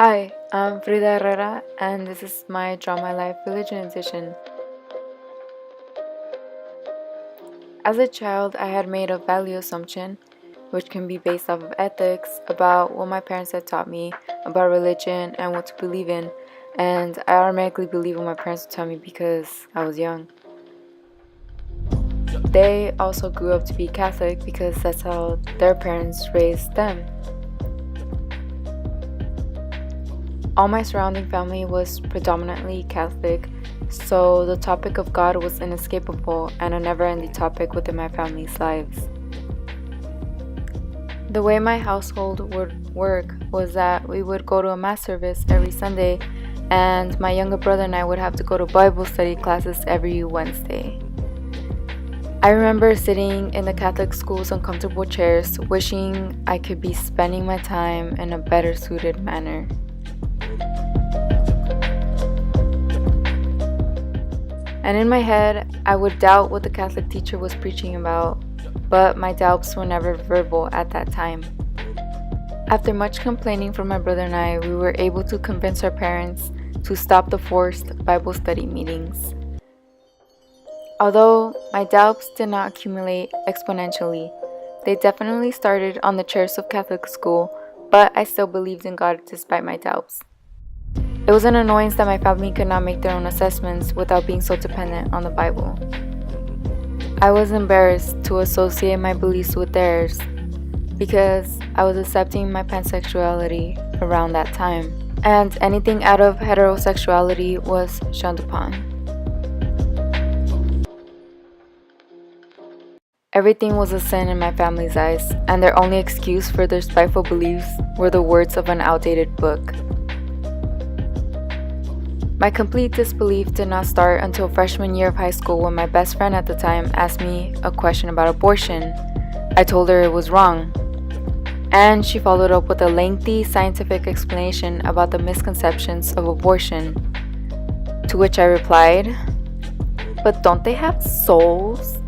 Hi, I'm Frida Herrera, and this is my Draw My Life Religion edition. As a child, I had made a value assumption, which can be based off of ethics, about what my parents had taught me about religion and what to believe in, and I automatically believed what my parents would tell me because I was young. They also grew up to be Catholic because that's how their parents raised them. All my surrounding family was predominantly Catholic, so the topic of God was inescapable and a never-ending topic within my family's lives. The way my household would work was that we would go to a mass service every Sunday, and my younger brother and I would have to go to Bible study classes every Wednesday. I remember sitting in the Catholic school's uncomfortable chairs, wishing I could be spending my time in a better suited manner. And in my head, I would doubt what the Catholic teacher was preaching about, but my doubts were never verbal at that time. After much complaining from my brother and I, we were able to convince our parents to stop the forced Bible study meetings. Although my doubts did not accumulate exponentially, they definitely started on the chairs of Catholic school, but I still believed in God despite my doubts. It was an annoyance that my family could not make their own assessments without being so dependent on the Bible. I was embarrassed to associate my beliefs with theirs because I was accepting my pansexuality around that time, and anything out of heterosexuality was shunned upon. Everything was a sin in my family's eyes, and their only excuse for their spiteful beliefs were the words of an outdated book. My complete disbelief did not start until freshman year of high school when my best friend at the time asked me a question about abortion. I told her it was wrong, and she followed up with a lengthy scientific explanation about the misconceptions of abortion, to which I replied, "But don't they have souls?"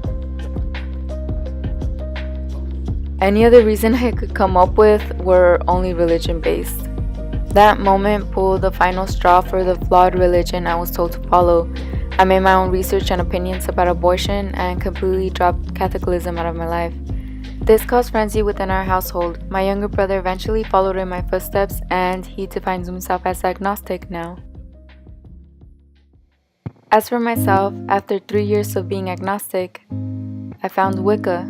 Any other reason I could come up with were only religion-based. That moment pulled the final straw for the flawed religion I was told to follow. I made my own research and opinions about abortion and completely dropped Catholicism out of my life. This caused frenzy within our household. My younger brother eventually followed in my footsteps, and he defines himself as agnostic now. As for myself, after 3 years of being agnostic, I found Wicca.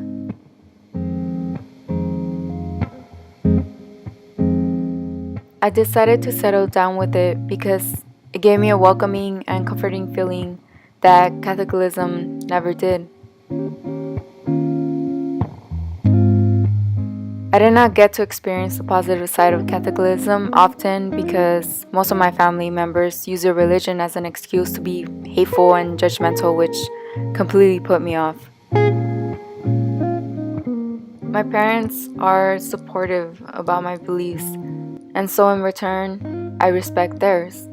I decided to settle down with it because it gave me a welcoming and comforting feeling that Catholicism never did. I did not get to experience the positive side of Catholicism often because most of my family members use their religion as an excuse to be hateful and judgmental, which completely put me off. My parents are supportive about my beliefs, and so in return, I respect theirs.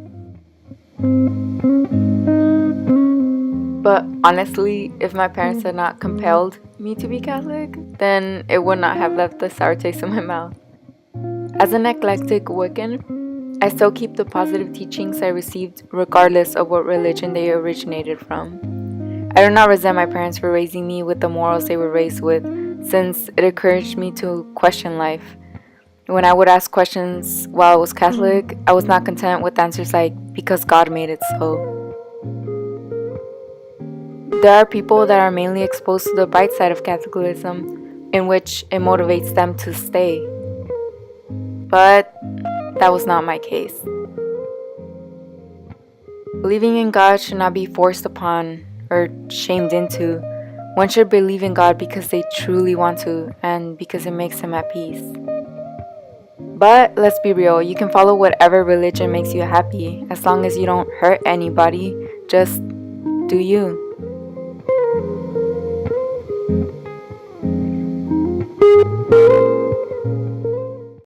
But honestly, if my parents had not compelled me to be Catholic, then it would not have left a sour taste in my mouth. As an eclectic Wiccan, I still keep the positive teachings I received regardless of what religion they originated from. I do not resent my parents for raising me with the morals they were raised with, since it encouraged me to question life. When I would ask questions while I was Catholic, I was not content with answers like, "because God made it so." There are people that are mainly exposed to the bright side of Catholicism, in which it motivates them to stay. But that was not my case. Believing in God should not be forced upon or shamed into. One should believe in God because they truly want to and because it makes them at peace. But let's be real, you can follow whatever religion makes you happy as long as you don't hurt anybody. Just do you.